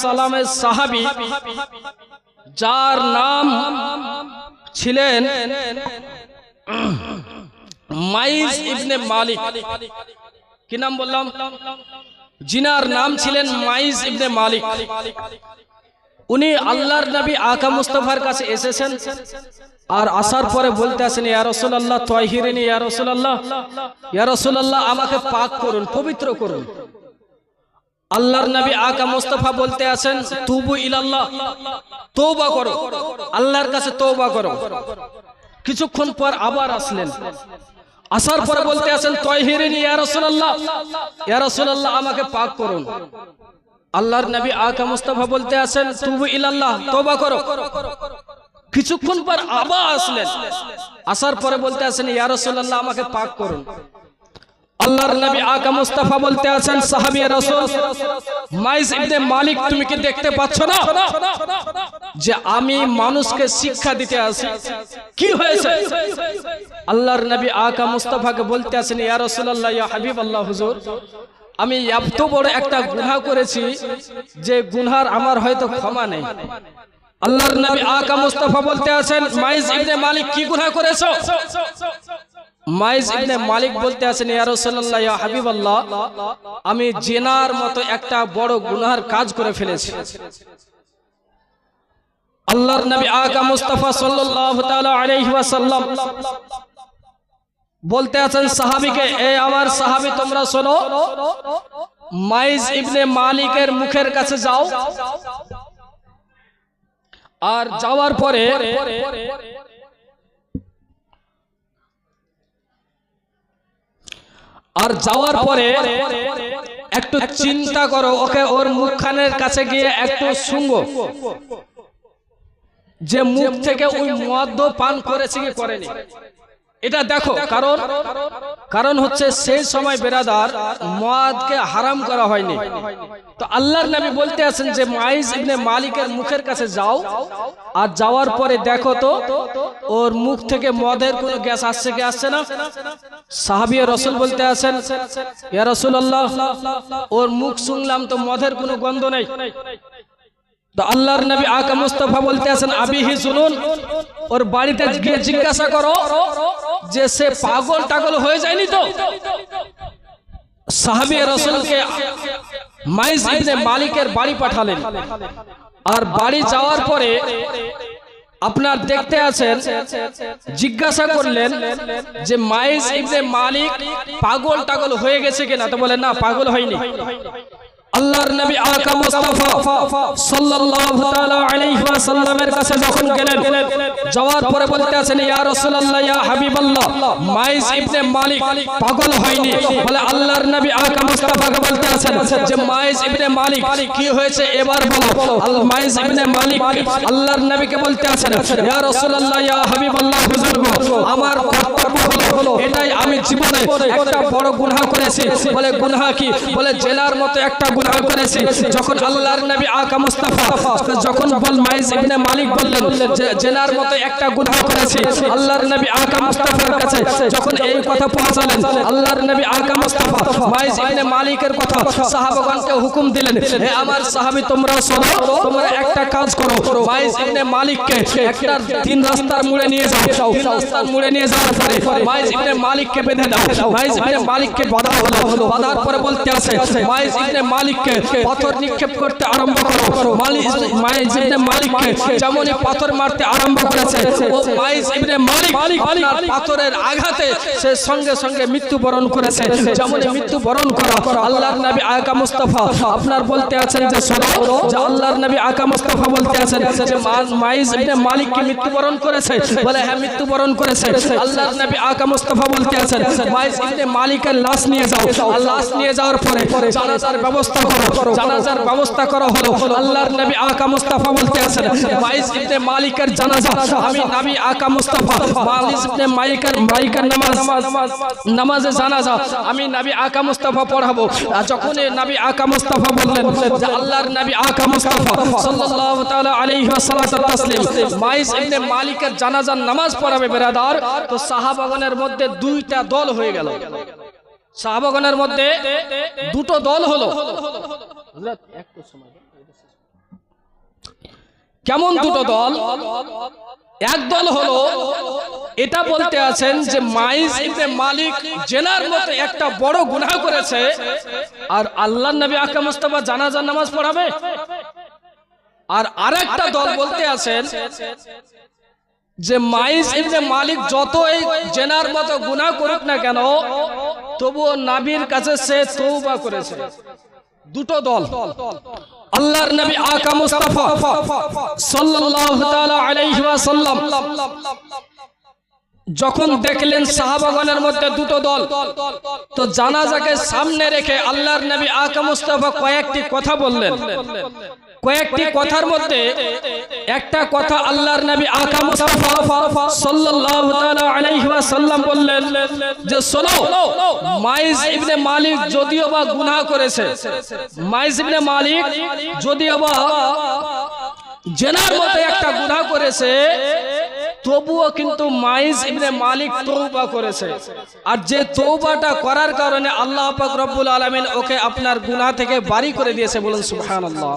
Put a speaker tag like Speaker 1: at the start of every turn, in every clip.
Speaker 1: সালামের সাহাবী, যার নাম ছিলেন মাইজ ইবনে মালিক। কি নাম বললাম? জিনার নাম ছিলেন মাইজ ইবনে মালিক। উনি আল্লাহর নবী আকা মুস্তাফার কাছে এসেছেন, আর আসার পরে বলতে আসেন, ইয়া রাসূলুল্লাহ তাহিরিনি, ইয়া রাসূলুল্লাহ আমাকে পাক করুন, পবিত্র করুন। আল্লাহর নবী আকা মুস্তাফা বলতে আসেন, তুবু ইলাল্লাহ, তওবা করো, আল্লাহর কাছে তওবা করো। কিছুক্ষণ পর আবার আসলেন, আসার পরে বলতে আসেন, তাহিরিনি ইয়া রাসূলুল্লাহ আমাকে পাক করুন। আল্লাহর নবী আকা মুস্তাফা বলতে আসেন, তুবু ইলাল্লাহ, তওবা করো। কিছুক্ষণ পর আবার আসলেন, আসার পরে বলতে আসেন, ইয়া রাসূলুল্লাহ আমাকে পাক করুন। আল্লাহর নবী আকা মুস্তাফা বলতে আছেন, সাহাবী রাসূল মাইজ ইবনে মালিক, তুমি কি দেখতে পাচ্ছ না যে আমি মানুষকে শিক্ষা দিতে আসি? কি হয়েছে? আল্লাহর নবী আকা মুস্তাফাকে বলতে আছেন, ইয়া রাসূলুল্লাহ, ইয়া হাবিবাল্লাহ, হুজুর আমি এত বড় একটা গুনাহ করেছি যে গুনার আমার হয়তো ক্ষমা নেই। আল্লাহর নবী আকা মুস্তাফা বলতে আছেন, মাইজ ইবনে মালিক কি গুনাহ করেছো? মাইজ ইবনে মালিক বলতে আছেন, ইয়া রাসূলুল্লাহ, ইয়া হাবিবাল্লাহ, আমি জিনার মতো একটা বড় গুনাহের কাজ করে ফেলেছি। আল্লাহর নবী আকা মুস্তাফা সাল্লাল্লাহু তাআলা আলাইহি ওয়াসাল্লাম বলতে আছেন সাহাবীকে, এ আমার সাহাবী তোমরা শোনো, মাইজ ইবনে মালিকের মুখের কাছে যাও, আর যাওয়ার পরে একটু চিন্তা করো, ওকে ওর মুখখানের কাছে গিয়ে একটু শুঙ্গো যে মুখ থেকে ওই মদ পান করেছে কি করেনি, এটা দেখো। কারণ হচ্ছে সেই সময় বেরাদার মদকে হারাম করা হয়নি। তো আল্লাহর নবী বলতে আছেন যে মাইজ ইবনে মালিকের মুখের কাছে যাও, আর যাওয়ার পরে দেখো তো ওর মুখ থেকে মদের কোনো গ্যাস আসছে কি আসছে না। সাহাবী রাসূল বলতে আছেন, ইয়া রাসূলুল্লাহ ওর মুখ শুনলাম তো মদের কোনো গন্ধ নেই। তো আল্লাহর নবী আকা মুস্তাফা বলতে আছেন, আবিহি শুনুন, ওর বাড়িতে গিয়ে জিজ্ঞাসা করো যে সে পাগল টাগল হয়ে যায়নি তো। সাহাবী রাসূলকে মাইজ ইবনে মালিকের বাড়ি পাঠালেন, আর বাড়ি যাওয়ার পরে আপনার দেখতে আছেন জিজ্ঞাসা করলেন যে মাইজ ইবনে মালিক পাগল টাগল হয়ে গেছে কিনা, তো বলে না, পাগল হয়নি। আল্লাহর নবী আকা মুস্তাফা সাল্লাল্লাহু তাআলা আলাইহি ওয়াসাল্লামের কাছে যখন গেলেন, যাওয়ার পরে বলতে আছেন, ইয়া রাসূলুল্লাহ, ইয়া হাবিবাল্লাহ, মাইজ ইবনে মালিক পাগল হয়নি। বলে আল্লাহর নবী আকা মুস্তাফাকে বলতে আছেন যে মাইজ ইবনে মালিক কি হয়েছে এবার বলো। মাইজ ইবনে মালিক আল্লাহর নবীকে বলতে আছেন, ইয়া রাসূলুল্লাহ, ইয়া হাবিবাল্লাহ, হুজুর আমার কর্তব্য হলো এটাই, আমি জীবনে একটা বড় গুনাহ করেছি। বলে গুনাহ কি? বলে জেনার মতো একটা গুনাহ করেছি। যখন আল্লাহর নবী আকা মুস্তাফা যখন মাইজ ইবনে মালিক বললেন যে জেনার মতো একটা গুনাহ করেছি, আল্লাহর নবী আকা মুস্তাফার কাছে যখন এই কথা পৌঁছালেন, আল্লাহর নবী আকা মুস্তাফা মাইজ ইবনে মালিকের কথা সাহাবাগণকে হুকুম দিলেন, হে আমার সাহাবী তোমরা শোনো, তোমরা একটা কাজ করো, মাইজ ইবনে মালিককে একটা তিন রাস্তার মোড়ে নিয়ে যাও। তিন রাস্তার মোড়ে নিয়ে যাওয়ার পরে মাইজ ইবনে মালিককে বেঁধে দাও। মাইজ ইবনে মালিককে বাঁধা হলো। বাঁধার পরে বলতে আছে, মাইজ ইবনে মালিককে পাথর নিক্ষেপ করতে আরম্ভ করো। মাইজ ইবনে মালিককে যেমনই পাথর মারতে আরম্ভ করেছে, ও মাইজ ইবনে মালিক পাথরের আঘাতে সে সঙ্গে সঙ্গে মৃত্যুবরণ করেছে। যেমনই মৃত্যুবরণ করা, আল্লাহর নবী আকা মুস্তাফা আপনার বলতে আছেন যে শোনো, যে আল্লাহর নবী আকা মুস্তাফা বলতে আছেন যে মাইজ ইবনে মালিক কি মৃত্যুবরণ করেছে? বলে হ্যাঁ, মৃত্যুবরণ করেছে। আল্লাহর নবী আকা মুস্তাফা বলতে আছেন মাইজ ইবনে মালিকের লাশ নিয়ে যাও। আর লাশ নিয়ে যাওয়ার পরে জানাজার ব্যবস্থা করো। জানাজার ব্যবস্থা করা হলো। আল্লাহর নবী আকা মুস্তাফা বলতে আছেন মাইজ ইবনে মালিকের জানাজা আমি নবী আকা মুস্তাফা মাইজ ইবনে মালিকের নামাজে জানাজা আমি নবী আকা মুস্তাফা পড়াবো। যখন নবী আকা মুস্তাফা বললেন যে আল্লাহর নবী আকা মুস্তাফা সাল্লাল্লাহু তাআলা আলাইহি ওয়াসাল্লাম তাসলিম মাইজ ইবনে মালিকের জানাজার নামাজ পড়াবে বেরাদার, তো সাহাবাগণের মধ্যে দুইটা দল হয়ে গেল। সাহাবাগণের মধ্যে দুটো দল হলো। কেমন দুটো দল? এক দল হলো এটা বলতে আছেন যে মাইজ ইবনে মালিক জেনার মতো একটা বড় গুনাহ করেছে, আর আল্লাহর নবী আকা মুস্তাফা জানাজার নামাজ পড়াবে। আর আরেকটা দল বলতে আছেন যে মাইজ ইবনে মালিক যতই জেনার মতো গুনাহ করুক না কেন, তবুও নবীর কাছে সে তওবা করেছে। দুটো দল। আল্লাহর নবী আকা মুস্তাফা সাল্লাল্লাহু তাআলা আলাইহি ওয়াসাল্লাম যখন দেখলেন সাহাবাগণের মধ্যে দুটো দল, তো জানাজাকে সামনে রেখে আল্লাহর নবী আকা মুস্তাফা কয়েকটি কথা বললেন। কয়েকটি কথার মধ্যে একটা কথা আল্লাহর নবী আকা মুস্তাফা সাল্লাল্লাহু তাআলা আলাইহি ওয়াসাল্লাম বললেন যে শোনো, মাইজ ইবনে মালিক যদিও বা গুনাহ করেছে, মাইজ ইবনে মালিক যদিও বা জেনার মতো একটা গুনাহ করেছে, তবুও কিন্তু মাইজ ইবনে মালিক তওবা করেছে। আর যে তওবাটা করার কারণে আল্লাহ পাক রব্বুল আলামিন ওকে আপনার গুনাহ থেকে বারি করে দিয়েছে। বলুন সুবহানাল্লাহ।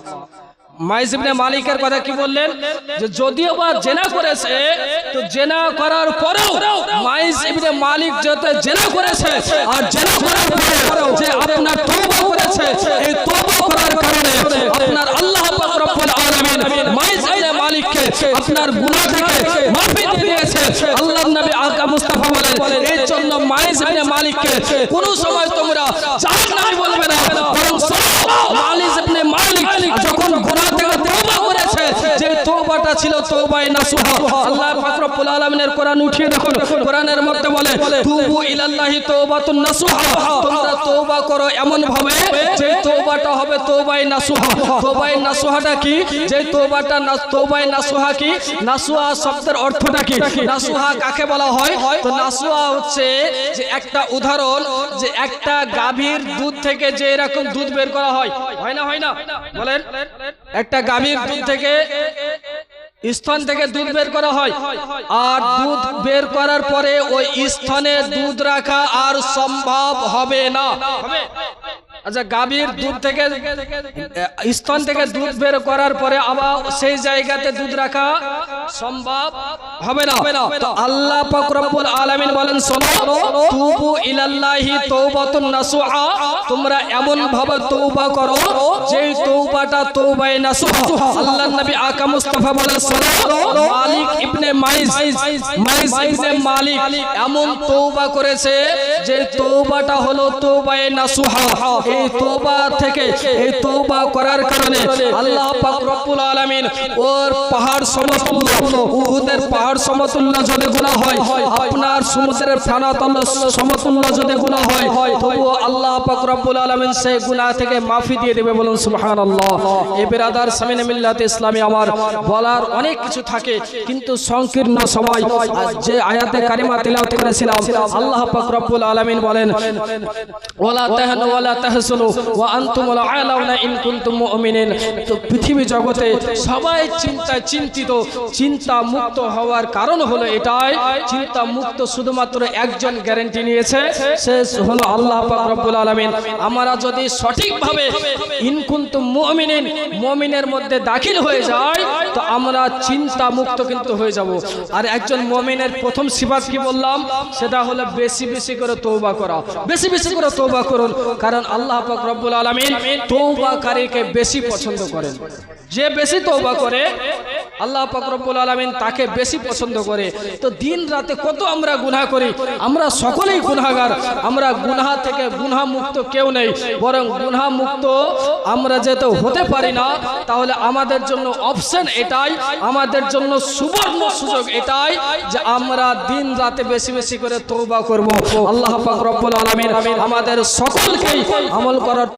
Speaker 1: মাইজ ইবনে মালিকের কথা কি বললেন? যে যদিও বা জেনা করেছে, তো জেনা করার পরেও মাইজ ইবনে মালিক যত জেনা করেছে আর জেনা করার পরেও যে আপনার তওবা করেছে, এই তওবা করার কারণে আপনার আল্লাহ পাক রব্বুল আলামিন মাইজ ইবনে মালিককে আপনার গুনাহ থেকে মাফি দিয়ে দিয়েছে। আল্লাহর নবী আকা মুস্তাফা বলেন, এই জন্য মাইজ ইবনে মালিককে কোন সময় তোমরা জাহান্নামী বলবে না, বরং মাইজ ইবনে মালিক যখন গুনাহ থেকে তওবা করেছে, যে তওবাটা ছিল তওবায়ে নাসুহা। আল্লাহ পাক রব্বুল আলামিনের কোরআন উঠিয়ে দেখুন, কোরআনের মধ্যে বলে তুবু ইলাল্লাহি তওবাতুন নাসুহা, তোমরা তওবা করো এমন ভাবে যে তওবাটা হবে তওবায়ে নাসুহা। তওবায়ে নাসুহাটা কি? যে তওবাটা তওবায়ে নাসুহা কি? নাসুহা শব্দের অর্থটা কি? নাসুহা কাকে বলা হয়? তো নাসুহা হচ্ছে যে একটা উদাহরণ, যে একটা গাভীর দুধ থেকে যে এরকম দুধ বের করা হয়, হয় না? হয় না? বলেন। একটা গাভীর দুধ থেকে, স্তন থেকে দুধ বের করা হয়, আর দুধ বের করার পরে ওই স্তনে দুধ রাখা আর সম্ভব হবে না। আচ্ছা, গাভীর দুধ থেকে, স্তন থেকে দুধ বের করার পরে আবার সেই জায়গাতে দুধ রাখা সম্ভব হবে না। তো আল্লাহ পাক রব্বুল আলামিন বলেন, শোনো, তুবু ইলাল্লাহি তাওবাতুন নাসুহা, তোমরা এমন ভাবে তওবা করো যেই তওবাটা তওবায়ে নাসুহা। আল্লাহর নবী আকা মুস্তাফা বলেন, শোনো, মালিক ইবনে মাইজ ইবনে মালিক এমন তওবা করেছে যে তওবাটা হলো তওবায়ে নাসুহা। এই তওবা থেকে, এই তওবা করার কারণে আল্লাহ পাক রব্বুল আলামিন ওর পাহাড় সমতুল্য, উহুদের পাহাড় সমতুল্য যদি গুনাহ হয়, আপনার সমুদ্রের ফেনা সমতুল্য যদি গুনাহ হয়, তবুও আল্লাহ পাক রব্বুল আলামিন সেই গুনাহ থেকে মাফি দিয়ে দেবে। বলুন সুবহানাল্লাহ। এ বিরাদার সামিনে মিল্লাতে ইসলামী, আমার বলার অনেক কিছু থাকে, কিন্তু সংকীর্ণ সময় যে আয়াতে কারিমা তিলাওয়াত করেছিলাম, আল্লাহ পাক রব্বুল আলামিন বলেন, ওয়ালা তাহনু ওয়ালা তাহসানু ওয়া আনতুমুল আ'লাউনা ইন কুনতুম মুমিনিন। তো পৃথিবী জগতে সবাই চিন্তিত, চিন্তা মুক্ত হওয়ার কারণ হলো এটাই, চিন্তা মুক্ত শুধুমাত্র একজন গ্যারান্টি নিয়েছে, সে হলো আল্লাহ পাক রব্বুল আলামিন। আমরা যদি সঠিকভাবে ইন কুনতুম মুমিনিন, মুমিনের মধ্যে দাখিল হয়ে যায়, তো আমরা চিন্তা মুক্ত কিন্তু হয়ে যাব। আর একজন মুমিনের প্রথম সিফাত কি বললাম? সেটা হলো বেশি বেশি করে তওবা করা। বেশি বেশি করে তওবা করুন, কারণ আল্লাহ পাক রব্বুল আলামিন তওবাকারীকে বেশি পছন্দ করেন। যে বেশি তওবা করে আল্লাহ পাক রব্বুল আলামিন তাকে বেশি পছন্দ করে। তো দিন রাতে কত আমরা গুনাহ করি, আমরা সকলেই গুনাহগার। আমরা গুনাহ থেকে গুনাহ মুক্ত কেউ নেই, বরং গুনাহ মুক্ত আমরা যেতে হতে পারি না। তাহলে আমাদের জন্য অপশন এটাই, আমাদের জন্য সুবর্ণ সুযোগ এটাই যে আমরা দিন রাতে বেশি বেশি করে তওবা করব। আল্লাহ পাক রব্বুল আলামিন আমাদের সকলকেই আমল করার